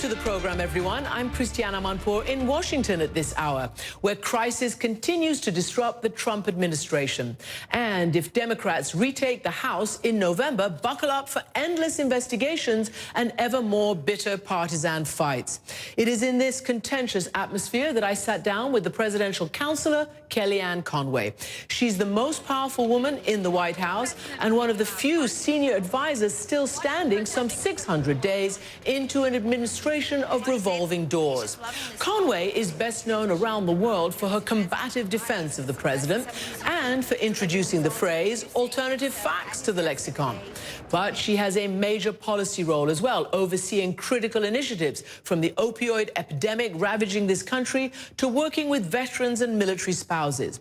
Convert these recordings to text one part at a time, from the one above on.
to the program, everyone. I'm Christiane Amanpour in Washington at this hour, where crisis continues to disrupt the Trump administration. And if Democrats retake the House in November, buckle up for endless investigations and ever more bitter partisan fights. It is in this contentious atmosphere that I sat down with the presidential counselor, Kellyanne Conway. She's the most powerful woman in the White House and one of the few senior advisors still standing some 600 days into an administration of revolving doors. Conway is best known around the world for her combative defense of the president and for introducing the phrase alternative facts to the lexicon. But she has a major policy role as well, overseeing critical initiatives from the opioid epidemic ravaging this country to working with veterans and military spouses.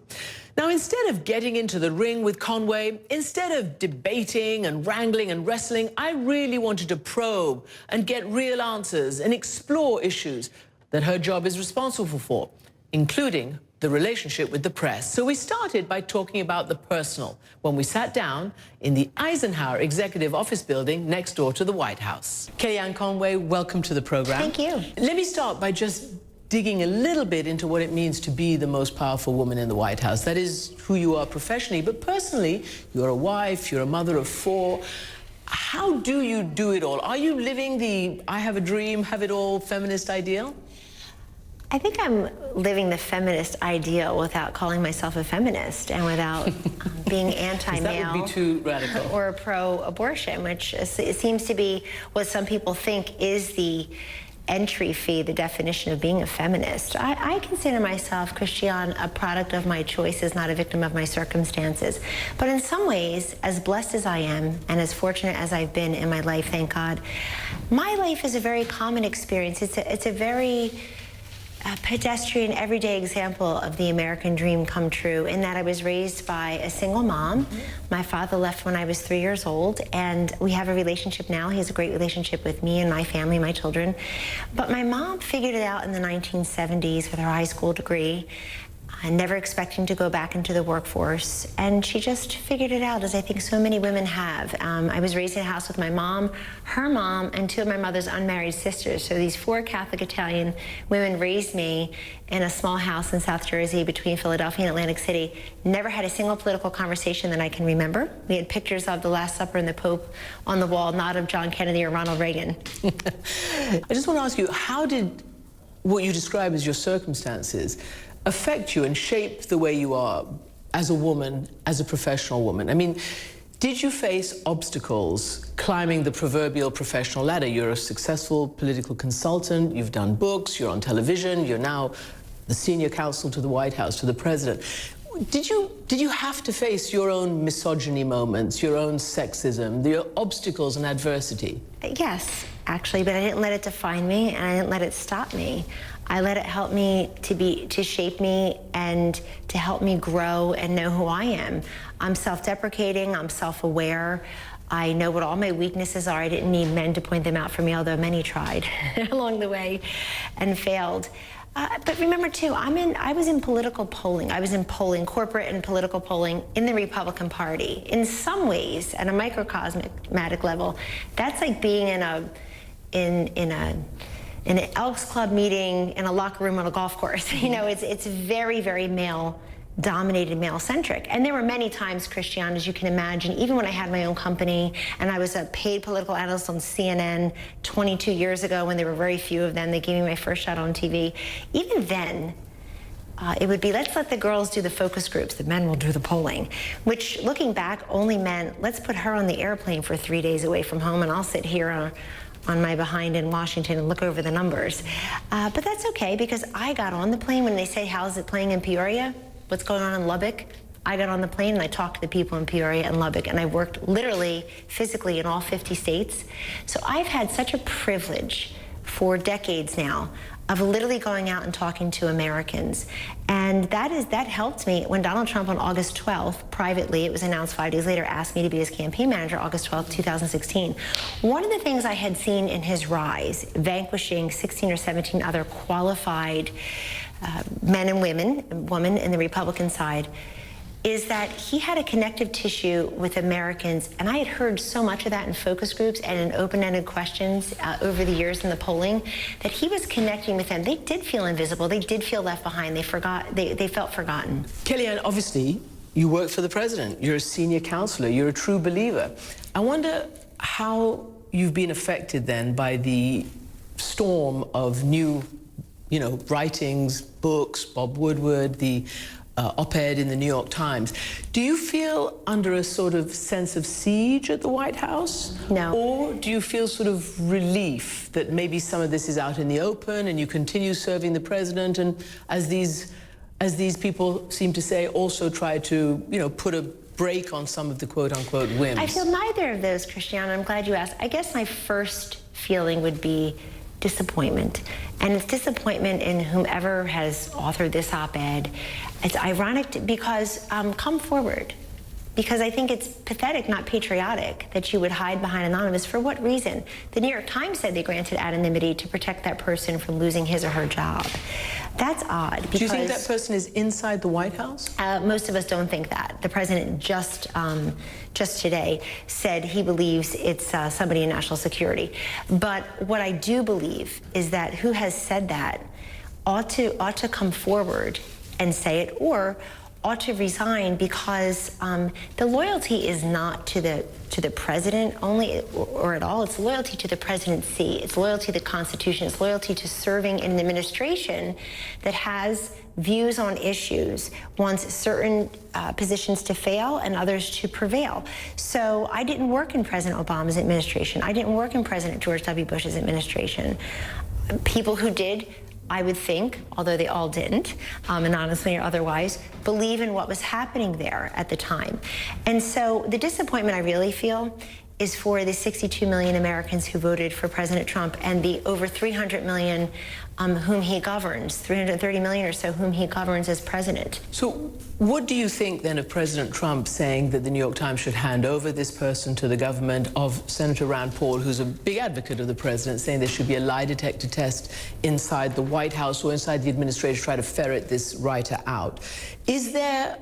Now, instead of getting into the ring with Conway, instead of debating and wrangling and wrestling, I really wanted to probe and get real answers and explore issues that her job is responsible for, including the relationship with the press. So we started by talking about the personal when we sat down in the Eisenhower Executive Office building next door to the White House. Kellyanne Conway, welcome to the program. Thank you. Let me start by just digging a little bit into what it means to be the most powerful woman in the White House. That is who you are professionally, but personally, you're a wife, you're a mother of 4. How do you do it all? Are you living the I have a dream, have it all feminist ideal? I think I'm living the feminist ideal without calling myself a feminist and without being anti-male. That would be too radical. Or pro-abortion, which it seems to be what some people think is the entry fee, the definition of being a feminist. I consider myself, Christiane, a product of my choices, not a victim of my circumstances. But in some ways, as blessed as I am and as fortunate as I've been in my life, thank God, my life is a very common experience. It's a very pedestrian, everyday example of the American dream come true, in that I was raised by a single mom. My father left when I was 3 years old, and we have a relationship now. He has a great relationship with me and my family, my children. But my mom figured it out in the 1970s with her high school degree, never expecting to go back into the workforce. And she just figured it out, as I think so many women have. I was raised in a house with my mom, her mom, and 2 of my mother's unmarried sisters. So these 4 Catholic Italian women raised me in a small house in South Jersey between Philadelphia and Atlantic City. Never had a single political conversation that I can remember. We had pictures of the Last Supper and the Pope on the wall, not of John Kennedy or Ronald Reagan. I just want to ask you, how did what you describe as your circumstances affect you and shape the way you are as a woman, as a professional woman? I mean, did you face obstacles climbing the proverbial professional ladder? You're a successful political consultant, you've done books, you're on television, you're now the senior counsel to the White House, to the president. Did you have to face your own misogyny moments, your own sexism, the obstacles and adversity? Yes, actually, but I didn't let it define me, and I didn't let it stop me. I let it help me to shape me and to help me grow and know who I am. I'm self-deprecating, I'm self-aware. I know what all my weaknesses are. I didn't need men to point them out for me, although many tried along the way and failed. But remember, too, I was in political polling. I was in polling, corporate and political polling in the Republican Party. In some ways, at a microcosmatic level, that's like being in an Elks Club meeting in a locker room on a golf course. You know, it's very, very male-dominated, male-centric. And there were many times, Christiane, as you can imagine, even when I had my own company and I was a paid political analyst on CNN 22 years ago when there were very few of them. They gave me my first shot on TV. Even then, it would be, let's let the girls do the focus groups, the men will do the polling, which, looking back, only meant, let's put her on the airplane for 3 days away from home and I'll sit here on my behind in Washington and look over the numbers. But that's okay, because I got on the plane when they say, how's it playing in Peoria? What's going on in Lubbock? I got on the plane and I talked to the people in Peoria and Lubbock, and I worked literally, physically in all 50 states. So I've had such a privilege for decades now of literally going out and talking to Americans. And that helped me when Donald Trump on August 12th, privately, it was announced 5 days later, asked me to be his campaign manager, August 12th, 2016. One of the things I had seen in his rise, vanquishing 16 or 17 other qualified men and women in the Republican side, is that he had a connective tissue with Americans, and I had heard so much of that in focus groups and in open-ended questions over the years in the polling, that he was connecting with them. They did feel invisible. They did feel left behind. They felt forgotten. Kellyanne, obviously, you work for the president. You're a senior counselor. You're a true believer. I wonder how you've been affected then by the storm of new, writings, books, Bob Woodward, the op-ed in the New York Times. Do you feel under a sort of sense of siege at the White House? No. Or do you feel sort of relief that maybe some of this is out in the open and you continue serving the president, and as these people seem to say, also try to, put a break on some of the quote-unquote whims? I feel neither of those, Christiane. I'm glad you asked. I guess my first feeling would be disappointment. And it's disappointment in whomever has authored this op-ed. It's ironic because come forward. Because I think it's pathetic, not patriotic, that you would hide behind anonymous. For what reason? The New York Times said they granted anonymity to protect that person from losing his or her job. That's odd. Do you think that person is inside the White House? Most of us don't think that. The president just today said he believes it's somebody in national security. But what I do believe is that who has said that ought to come forward and say it, or ought to resign, because the loyalty is not to the president only or at all. It's loyalty to the presidency. It's loyalty to the Constitution. It's loyalty to serving in an administration that has views on issues, wants certain positions to fail and others to prevail. So I didn't work in President Obama's administration. I didn't work in President George W. Bush's administration. People who did, I would think, although they all didn't, anonymously or otherwise, believe in what was happening there at the time. And so the disappointment I really feel is for the 62 million Americans who voted for President Trump and the over 300 million whom he governs, 330 million or so whom he governs as president. So what do you think then of President Trump saying that the New York Times should hand over this person to the government, of Senator Rand Paul, who's a big advocate of the president, saying there should be a lie detector test inside the White House or inside the administration to try to ferret this writer out? Is there,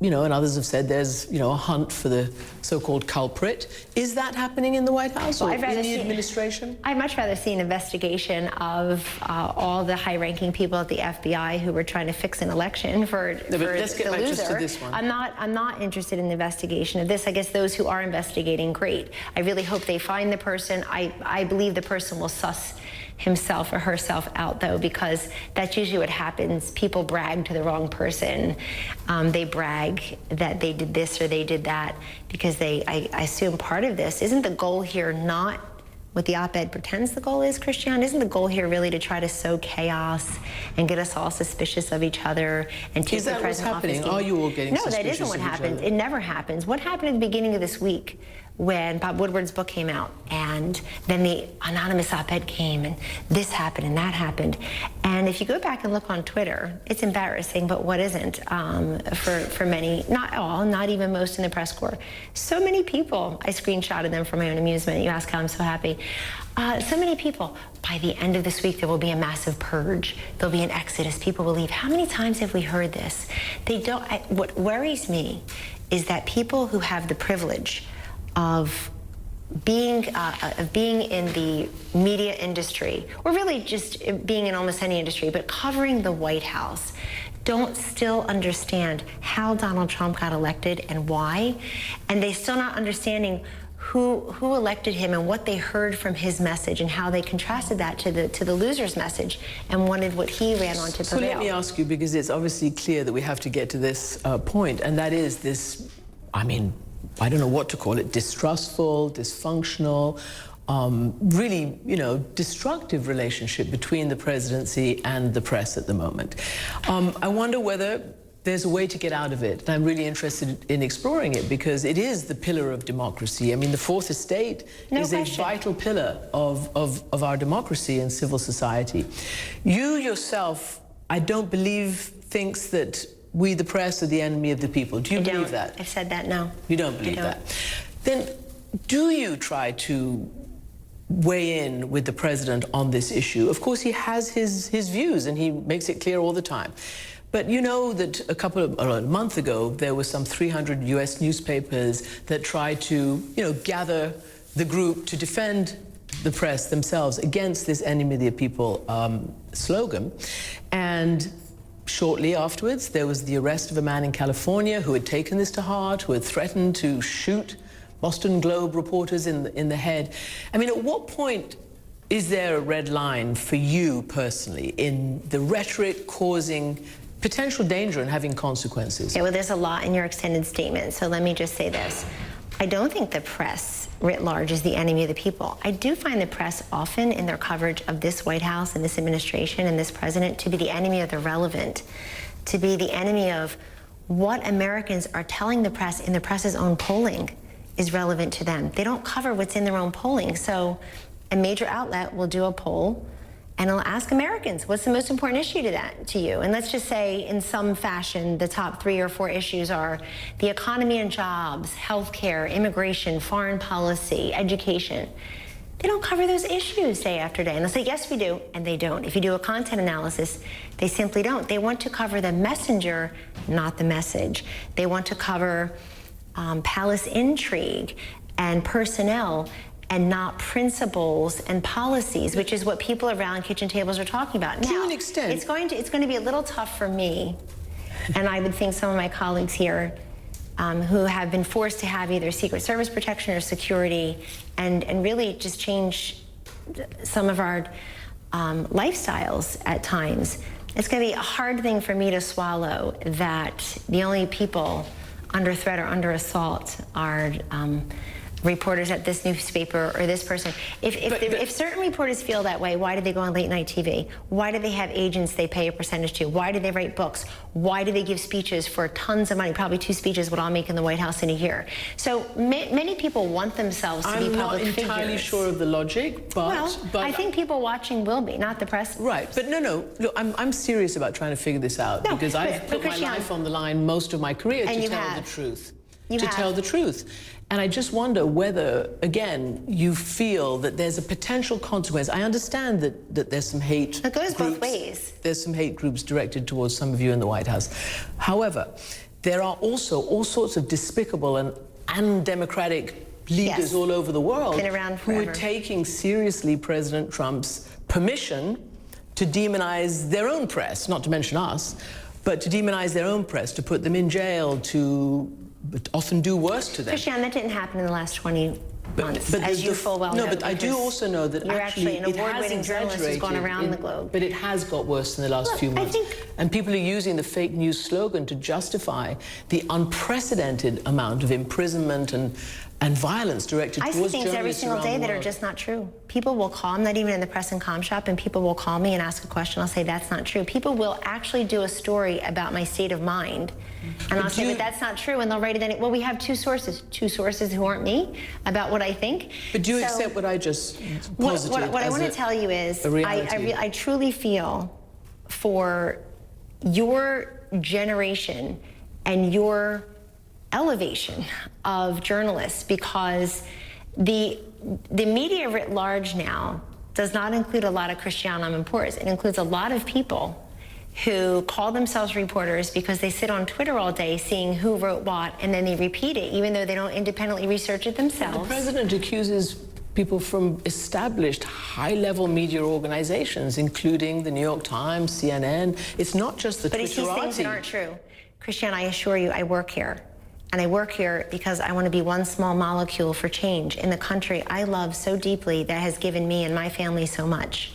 and others have said there's, a hunt for the so-called culprit. Is that happening in the White House or in the administration? I'd much rather see an investigation of all the high-ranking people at the FBI who were trying to fix an election for the loser. Let's get back just to this one. I'm not interested in the investigation of this. I guess those who are investigating, great. I really hope they find the person. I believe the person will suss himself or herself out, though, because that's usually what happens. People brag to the wrong person. They brag that they did this or they did that because I assume part of this. Isn't the goal here not what the op-ed pretends the goal is, Christiane? Isn't the goal here really to try to sow chaos and get us all suspicious of each other and take the president off his game? Is that what's happening? Are you all getting suspicious of each other? No, that isn't what happens. It never happens. What happened at the beginning of this week when Bob Woodward's book came out, and then the anonymous op-ed came, and this happened and that happened. And if you go back and look on Twitter, it's embarrassing, but what isn't for many, not all, not even most in the press corps. So many people, I screenshotted them for my own amusement. You ask how I'm so happy. So many people. By the end of this week, there will be a massive purge. There'll be an exodus. People will leave. How many times have we heard this? They don't. What worries me is that people who have the privilege of being in the media industry, or really just being in almost any industry, but covering the White House, don't still understand how Donald Trump got elected and why, and they still not understanding who elected him and what they heard from his message and how they contrasted that to the loser's message and wanted what he ran on to prevail. So let me ask you, because it's obviously clear that we have to get to this point, and that is this, I don't know what to call it, distrustful, dysfunctional, really, destructive relationship between the presidency and the press at the moment. I wonder whether there's a way to get out of it. And I'm really interested in exploring it because it is the pillar of democracy. The Fourth Estate is a vital pillar of our democracy and civil society. You yourself, I don't believe, thinks that we, the press, are the enemy of the people. Do you believe that? I've said that, no. You don't believe that? Then do you try to weigh in with the president on this issue? Of course, he has his views, and he makes it clear all the time. But you know that a month ago, there were some 300 US newspapers that tried to, gather the group to defend the press themselves against this enemy of the people slogan. And shortly afterwards, there was the arrest of a man in California who had taken this to heart, who had threatened to shoot Boston Globe reporters in the head. I mean, at what point is there a red line for you personally in the rhetoric causing potential danger and having consequences? Okay, well, there's a lot in your extended statement, so let me just say this. I don't think the press writ large is the enemy of the people. I do find the press often in their coverage of this White House and this administration and this president to be the enemy of the relevant, to be the enemy of what Americans are telling the press in the press's own polling is relevant to them. They don't cover what's in their own polling. So a major outlet will do a poll and it'll ask Americans, what's the most important issue to you? And let's just say in some fashion, the top 3 or 4 issues are the economy and jobs, healthcare, immigration, foreign policy, education. They don't cover those issues day after day. And they'll say, yes, we do, and they don't. If you do a content analysis, they simply don't. They want to cover the messenger, not the message. They want to cover palace intrigue and personnel, and not principles and policies, which is what people around kitchen tables are talking about. Now, to an extent, it's going to be a little tough for me, and I would think some of my colleagues here who have been forced to have either Secret Service protection or security, and really just change some of our lifestyles at times. It's going to be a hard thing for me to swallow that the only people under threat or under assault are reporters at this newspaper or this person. If certain reporters feel that way, why do they go on late night TV? Why do they have agents they pay a percentage to? Why do they write books? Why do they give speeches for tons of money? Probably 2 speeches would all make in the White House in a year. So many people want themselves to be public figures. I'm not entirely sure of the logic, but I think people watching will be, not the press. Right, but no, look, I'm serious about trying to figure this out because I've put my life on the line most of my career to tell the truth. Tell the truth. And I just wonder whether, again, you feel that there's a potential consequence. I understand that there's some hate It goes groups. both ways. There's some hate groups directed towards some of you in the White House. However, there are also all sorts of despicable and undemocratic leaders all over the world Been around who forever. are taking seriously President Trump's permission to demonize their own press, not to mention us, but to demonize their own press, to put them in jail, to often do worse to them. Christiane, that didn't happen in the last 20 months, as you full well know. No, but I do also know that you're actually an it has award-winning journalist who's gone around the globe. But it has got worse in the last few months. And people are using the fake news slogan to justify the unprecedented amount of imprisonment and violence directed towards journalists. I see things every single day that are just not true. People will call, I'm not even in the press and comm shop, and people will call me and ask a question. I'll say, that's not true. People will actually do a story about my state of mind. And I'll say, but that's not true. And they'll write it in. Well, we have two sources who aren't me about what I think. But do you accept what I just posited? What I want to tell you is, I truly feel for your generation and your elevation of journalists, because the media writ large now does not include a lot of Christiane Amanpours. It includes a lot of people who call themselves reporters because they sit on Twitter all day seeing who wrote what, and then they repeat it, even though they don't independently research it themselves. The president accuses people from established high-level media organizations, including the New York Times, CNN. It's not just the Twitterati. But he sees things that aren't true. Christiane, I assure you, I work here. And I work here because I want to be one small molecule for change in the country I love so deeply that has given me and my family so much,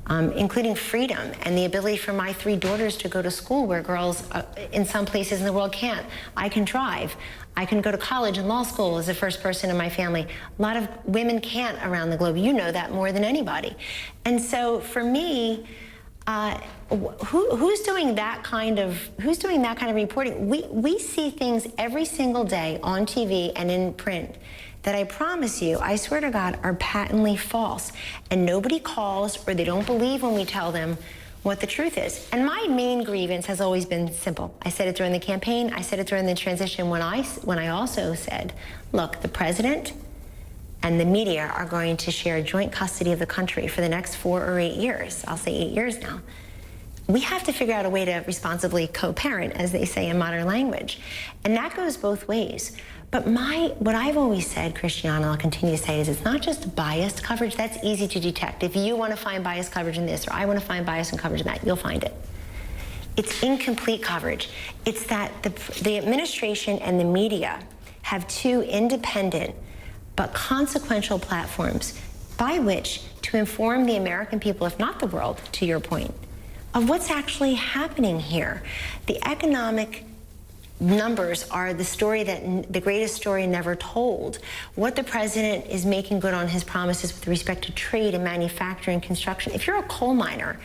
including freedom and the ability for my 3 daughters to go to school where girls in some places in the world can't. I can drive. I can go to college and law school as the first person in my family. A lot of women can't around the globe. You know that more than anybody. And so for me, who's doing that kind of reporting? We see things every single day on TV and in print that I promise you, I swear to God, are patently false. And nobody calls, or they don't believe when we tell them what the truth is. And my main grievance has always been simple. I said it during the campaign. I said it during the transition when I also said, look, the president and the media are going to share joint custody of the country for the next 4 or 8 years. I'll say 8 years now. we have to figure out a way to responsibly co-parent, as they say in modern language. And that goes both ways. But what I've always said, Christiane, and I'll continue to say, is it's not just biased coverage. That's easy to detect. If you want to find biased coverage in this, or I want to find bias and coverage in that, you'll find it. It's incomplete coverage. It's that the administration and the media have two independent but consequential platforms by which to inform the American people, if not the world, to your point, of what's actually happening here. The economic numbers are the story the greatest story never told. What the president is making good on his promises with respect to trade and manufacturing, construction. If you're a coal miner,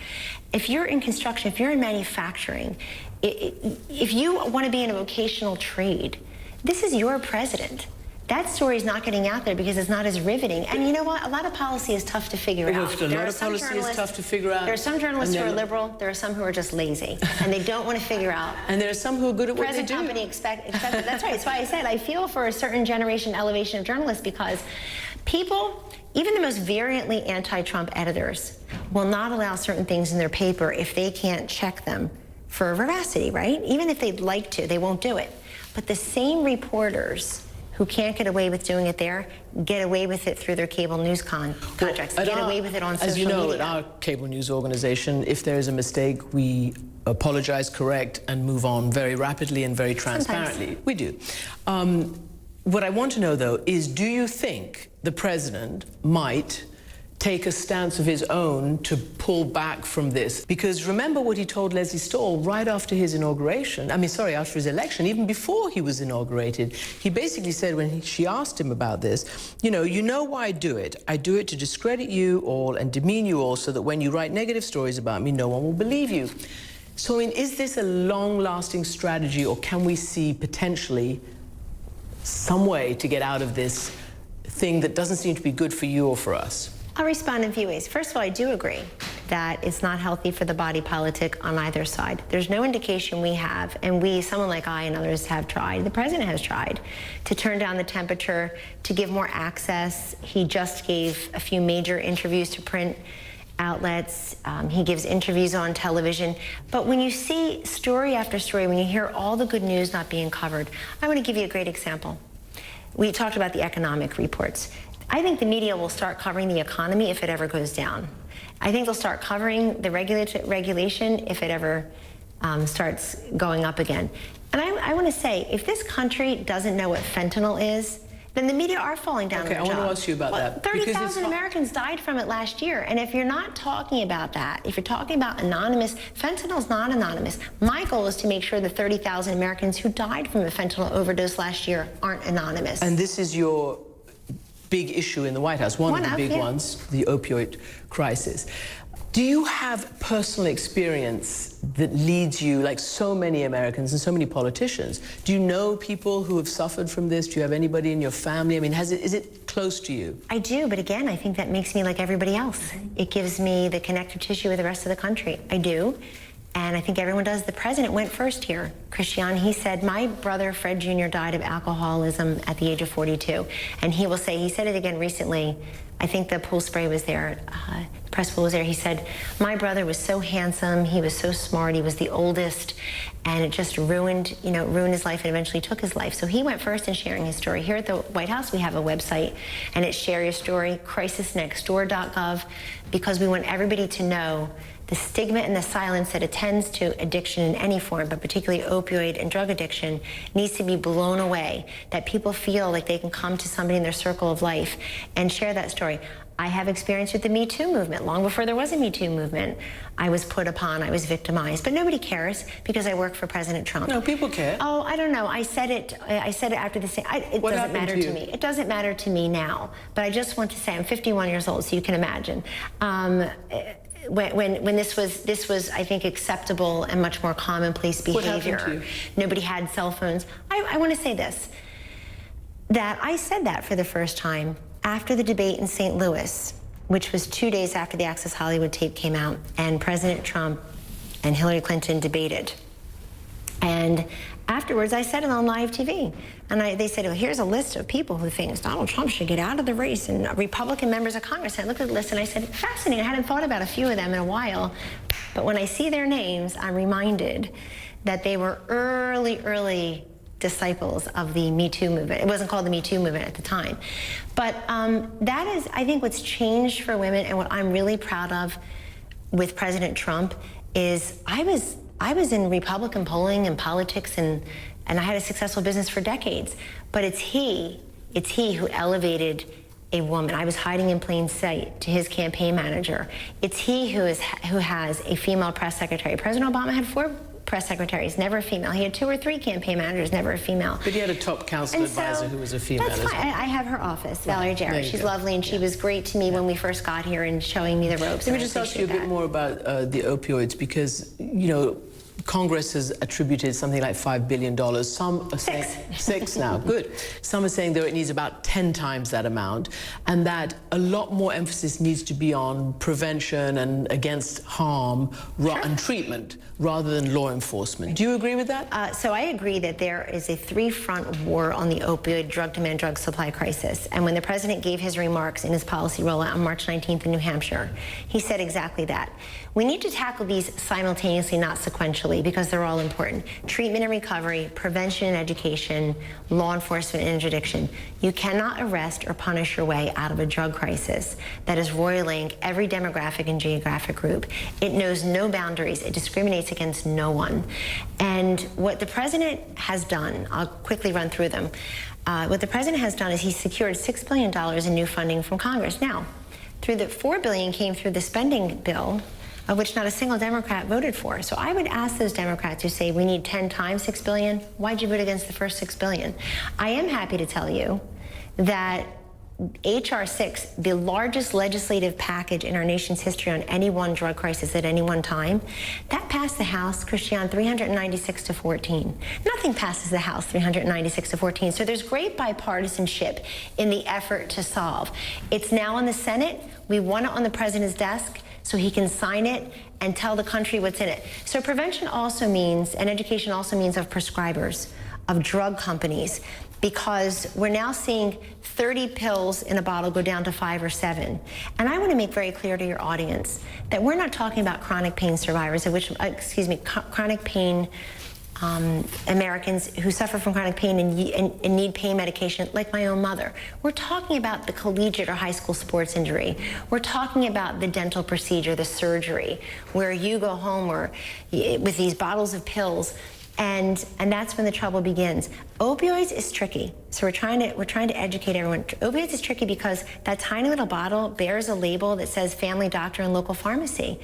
if you're in construction, if you're in manufacturing, if you want to be in a vocational trade, this is your president. That story is not getting out there because it's not as riveting. And you know what? A lot of policy is tough to figure out. A lot of policy is tough to figure out. There are some journalists who are liberal. There are some who are just lazy, and they don't want to figure out. And there are some who are good at what they do. Present company expect that's right. That's why I said I feel for a certain generation elevation of journalists, because people, even the most virulently anti-Trump editors, will not allow certain things in their paper if they can't check them for veracity, right? Even if they'd like to, they won't do it. But the same reporters who can't get away with doing it there, get away with it through their cable news contracts, get away with it on social media. As you know, at our cable news organization, if there is a mistake, we apologize, correct, and move on very rapidly and very transparently. Sometimes. We do. What I want to know, though, is do you think the president might take a stance of his own to pull back from this? Because remember what he told Leslie Stahl right after his inauguration, after his election, even before he was inaugurated. He basically said, when she asked him about this, you know why I do it. I do it to discredit you all and demean you all so that when you write negative stories about me, no one will believe you. So, is this a long-lasting strategy, or can we see potentially some way to get out of this thing that doesn't seem to be good for you or for us? I'll respond in a few ways. First of all, I do agree that it's not healthy for the body politic on either side. There's no indication we have, and someone like I and others have tried, the president has tried, to turn down the temperature, to give more access. He just gave a few major interviews to print outlets. He gives interviews on television. But when you see story after story, when you hear all the good news not being covered, I want to give you a great example. We talked about the economic reports. I think the media will start covering the economy if it ever goes down. I think they'll start covering the regulation if it ever starts going up again. And I want to say, if this country doesn't know what fentanyl is, then the media are falling down on their job. Okay, I want to ask you about that. 30,000 Americans died from it last year. And if you're not talking about that, if you're talking about anonymous, fentanyl's not anonymous. My goal is to make sure the 30,000 Americans who died from a fentanyl overdose last year aren't anonymous. And this is your big issue in the White House, one of the big ones, the opioid crisis. Do you have personal experience that leads you, like so many Americans and so many politicians? Do you know people who have suffered from this? Do you have anybody in your family? Is it close to you? I do, but again, I think that makes me like everybody else. It gives me the connective tissue with the rest of the country. I do. And I think everyone does. The president went first here. Christiane, he said, my brother, Fred Jr., died of alcoholism at the age of 42. And he said it again recently. I think the pool spray was there, the press pool was there. He said, my brother was so handsome, he was so smart, he was the oldest, and it just ruined his life and eventually took his life. So he went first in sharing his story. Here at the White House, we have a website, and it's Share Your Story, crisisnextdoor.gov, because we want everybody to know the stigma and the silence that attends to addiction in any form, but particularly opioid and drug addiction, needs to be blown away, that people feel like they can come to somebody in their circle of life and share that story. I have experience with the Me Too movement. Long before there was a Me Too movement, I was put upon, I was victimized. But nobody cares because I work for President Trump. No, people care. Oh, I don't know. I said it after the same. It doesn't matter to me. It doesn't matter to me now. But I just want to say, I'm 51 years old, so you can imagine. When this was, I think, acceptable and much more commonplace behavior. What happened to you? Nobody had cell phones. I want to say this, that I said that for the first time after the debate in St. Louis, which was 2 days after the Access Hollywood tape came out, and President Trump and Hillary Clinton debated. And afterwards, I said it on live TV. And they said, well, here's a list of people who think Donald Trump should get out of the race, and Republican members of Congress. And I looked at the list and I said, fascinating. I hadn't thought about a few of them in a while. But when I see their names, I'm reminded that they were early disciples of the Me Too movement. It wasn't called the Me Too movement at the time. But that is, I think, what's changed for women, and what I'm really proud of with President Trump is I was in Republican polling and politics, and I had a successful business for decades. But it's he who elevated a woman. I was hiding in plain sight to his campaign manager. It's he who has a female press secretary. President Obama had 4 press secretaries, never a female. He had 2 or 3 campaign managers, never a female. But he had a top council advisor who was a female. That's fine. I have her office, Valerie Jarrett. She's lovely, and she was great to me when we first got here and showing me the ropes. Let me just ask you a bit more about the opioids, because, you know, Congress has attributed something like $5 billion. Some are saying 6 now. Good. Some are saying that it needs about 10 times that amount, and that a lot more emphasis needs to be on prevention and against harm and treatment rather than law enforcement. Do you agree with that? So I agree that there is a 3-front war on the opioid drug-demand drug supply crisis. And when the president gave his remarks in his policy rollout on March 19th in New Hampshire, he said exactly that. We need to tackle these simultaneously, not sequentially, because they're all important. Treatment and recovery, prevention and education, law enforcement and interdiction. You cannot arrest or punish your way out of a drug crisis that is roiling every demographic and geographic group. It knows no boundaries. It discriminates against no one. And what the president has done, I'll quickly run through them. What the president has done is he secured $6 billion in new funding from Congress. Now, through the $4 billion came through the spending bill, of which not a single Democrat voted for. So I would ask those Democrats who say we need 10 times $6 billion, why'd you vote against the first $6 billion? I am happy to tell you that H.R. 6, the largest legislative package in our nation's history on any one drug crisis at any one time, that passed the House, Christiane, 396 to 14. Nothing passes the House 396 to 14. So there's great bipartisanship in the effort to solve. It's now in the Senate. We want it on the president's desk so he can sign it and tell the country what's in it. So prevention also means, and education also means, of prescribers, of drug companies, because we're now seeing 30 pills in a bottle go down to 5 or 7. And I want to make very clear to your audience that we're not talking about chronic pain survivors, chronic pain Americans who suffer from chronic pain and need pain medication, like my own mother. We're talking about the collegiate or high school sports injury. We're talking about the dental procedure, the surgery, where you go home with these bottles of pills, and that's when the trouble begins. Opioids is tricky, so we're trying to educate everyone. Opioids is tricky because that tiny little bottle bears a label that says family doctor and local pharmacy,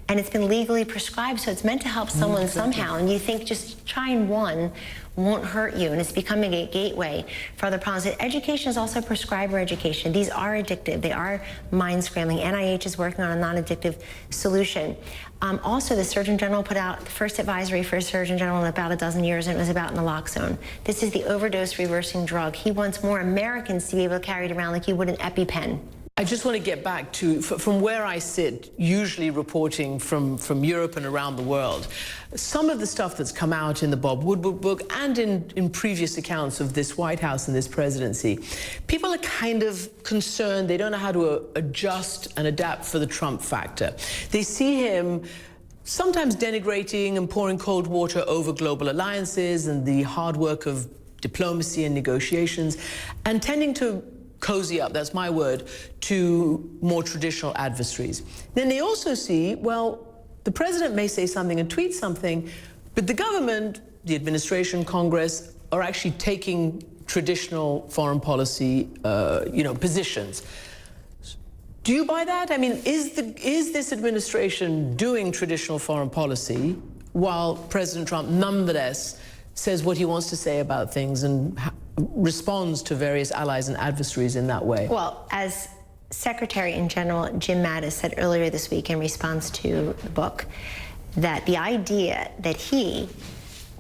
and it's been legally prescribed, so it's meant to help someone somehow. And you think just trying one won't hurt you, and it's becoming a gateway for other problems. And education is also prescriber education. These are addictive. They are mind-scrambling. NIH is working on a non-addictive solution. Also, the Surgeon General put out the first advisory for a Surgeon General in about a dozen years, and it was about naloxone. This is the overdose reversing drug. He wants more Americans to be able to carry it around like you would an EpiPen. I just want to get back to, from where I sit, usually reporting from Europe and around the world, some of the stuff that's come out in the Bob Woodward book and in previous accounts of this White House and this presidency, people are kind of concerned. They don't know how to adjust and adapt for the Trump factor. They see him sometimes denigrating and pouring cold water over global alliances and the hard work of diplomacy and negotiations, and tending to cozy up, that's my word, to more traditional adversaries. Then they also see, well, the president may say something and tweet something, but the government, the administration, Congress, are actually taking traditional foreign policy, positions. Do you buy that? I mean, is this administration doing traditional foreign policy while President Trump nonetheless says what he wants to say about things and responds to various allies and adversaries in that way? Well, as Secretary in General Jim Mattis said earlier this week in response to the book, that the idea that he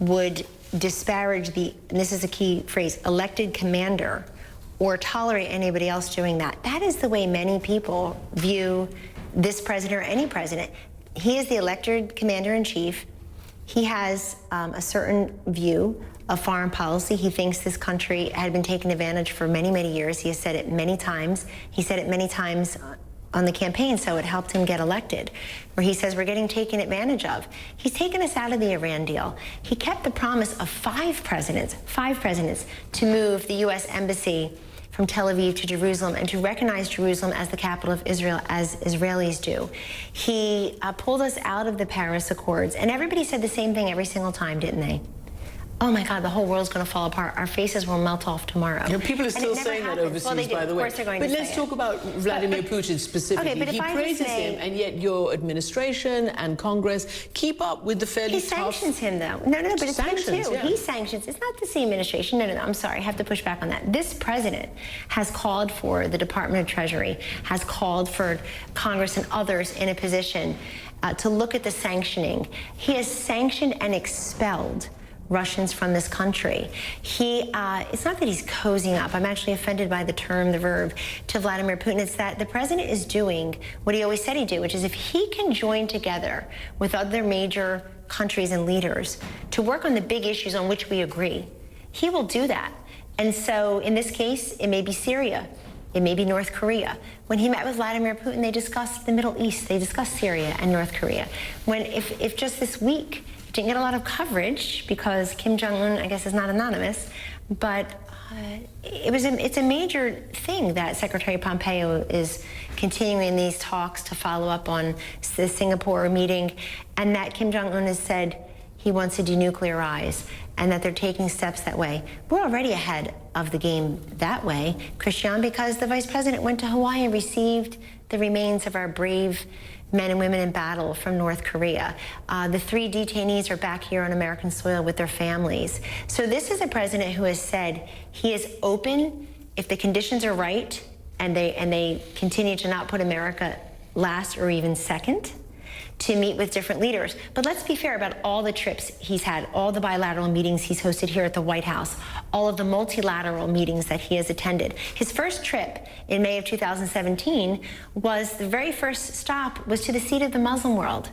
would disparage the, and this is a key phrase, elected commander, or tolerate anybody else doing that, that is the way many people view this president or any president. He is the elected commander-in-chief. He has a certain view of foreign policy. He thinks this country had been taken advantage for many, many years. He has said it many times. He said it many times on the campaign, so it helped him get elected, where he says we're getting taken advantage of. He's taken us out of the Iran deal. He kept the promise of five presidents, to move the U.S. embassy from Tel Aviv to Jerusalem and to recognize Jerusalem as the capital of Israel, as Israelis do. He pulled us out of the Paris Accords, and everybody said the same thing every single time, didn't they? Oh my God, the whole world's going to fall apart. Our faces will melt off tomorrow. You know, people are still saying that overseas, by the way. Of course they're going but to say let's talk about Vladimir Putin specifically. Okay, but he praises him, and yet your administration and Congress keep up with the fairly tough... He sanctions him, though. No, but it's him too. Yeah. He sanctions. It's not the same administration. No, I'm sorry. I have to push back on that. This president has called for the Department of Treasury, has called for Congress and others in a position to look at the sanctioning. He has sanctioned and expelled Russians from this country. It's not that he's cozying up. I'm actually offended by the term, the verb, to Vladimir Putin. It's that the president is doing what he always said he'd do, which is if he can join together with other major countries and leaders to work on the big issues on which we agree, he will do that. And so in this case, it may be Syria. It may be North Korea. When he met with Vladimir Putin, they discussed the Middle East. They discussed Syria and North Korea. If just this week, didn't get a lot of coverage because Kim Jong-un, I guess, is not anonymous, but it's a major thing that Secretary Pompeo is continuing these talks to follow up on the Singapore meeting, and that Kim Jong-un has said he wants to denuclearize and that they're taking steps that way. We're already ahead of the game that way, Christiane, because the Vice President went to Hawaii and received the remains of our brave men and women in battle from North Korea. The 3 detainees are back here on American soil with their families. So this is a president who has said he is open if the conditions are right and they continue to not put America last or even second, to meet with different leaders. But let's be fair about all the trips he's had, all the bilateral meetings he's hosted here at the White House, all of the multilateral meetings that he has attended. His first trip in May of 2017 was, the very first stop was to the seat of the Muslim world.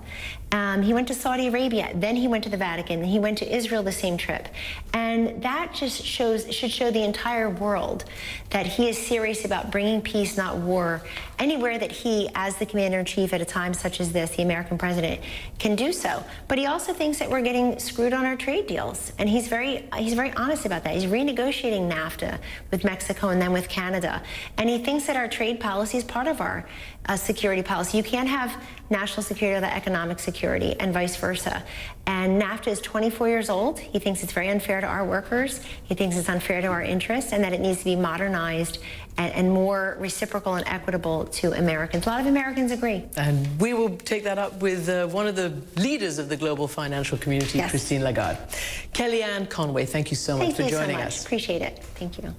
He went to Saudi Arabia, then he went to the Vatican, and he went to Israel the same trip. And that just should show the entire world that he is serious about bringing peace, not war, anywhere that he, as the commander-in-chief at a time such as this, the American president, can do so. But he also thinks that we're getting screwed on our trade deals, and he's very honest about that. He's renegotiating NAFTA with Mexico and then with Canada, and he thinks that our trade policy is part of our security policy. You can't have national security without economic security, and vice versa. And NAFTA is 24 years old. He thinks it's very unfair to our workers. He thinks it's unfair to our interests, and that it needs to be modernized and more reciprocal and equitable to Americans. A lot of Americans agree. And we will take that up with one of the leaders of the global financial community, yes. Christine Lagarde. Kellyanne Conway, thank you so much for joining us. Appreciate it. Thank you.